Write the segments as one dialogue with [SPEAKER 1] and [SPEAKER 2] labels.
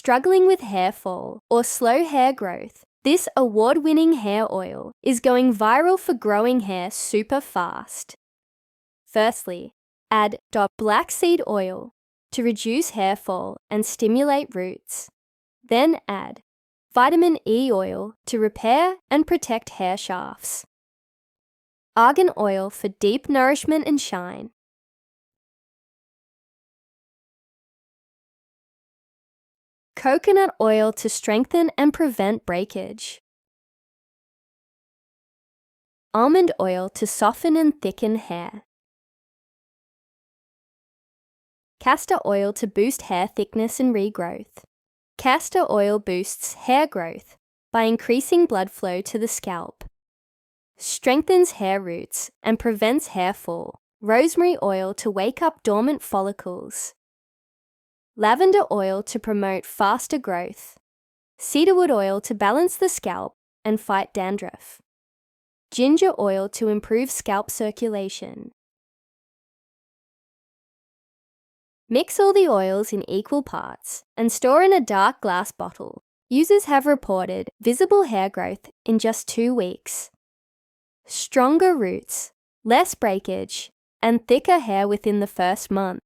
[SPEAKER 1] struggling with hair fall or slow hair growth, this award-winning hair oil is going viral for growing hair super fast. Firstly, add black seed oil to reduce hair fall and stimulate roots. Then add vitamin E oil to repair and protect hair shafts. Argan oil for deep nourishment and shine. Coconut oil to strengthen and prevent breakage. Almond oil to soften and thicken hair. Castor oil to boost hair thickness and regrowth. Castor oil boosts hair growth by increasing blood flow to the scalp. Strengthens hair roots and prevents hair fall. Rosemary oil to wake up dormant follicles. Lavender oil to promote faster growth. Cedarwood oil to balance the scalp and fight dandruff. Ginger oil to improve scalp circulation. Mix all the oils in equal parts and store in a dark glass bottle. Users have reported visible hair growth in just 2 weeks. Stronger roots, less breakage, and thicker hair within the first month.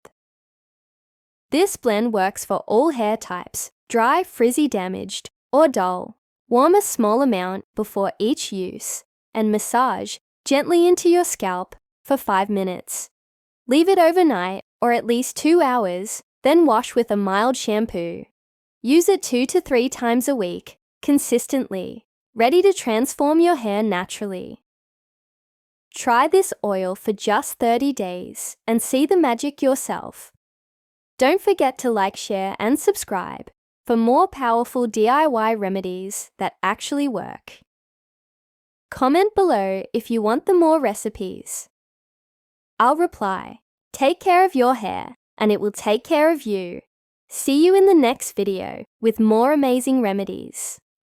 [SPEAKER 1] This blend works for all hair types, dry, frizzy, damaged, or dull. Warm a small amount before each use and massage gently into your scalp for 5 minutes. Leave it overnight or at least 2 hours, then wash with a mild shampoo. Use it 2 to 3 times a week, consistently, ready to transform your hair naturally. Try this oil for just 30 days and see the magic yourself. Don't forget to like, share, and subscribe for more powerful DIY remedies that actually work. Comment below if you want the more recipes. I'll reply. Take care of your hair, and it will take care of you. See you in the next video with more amazing remedies.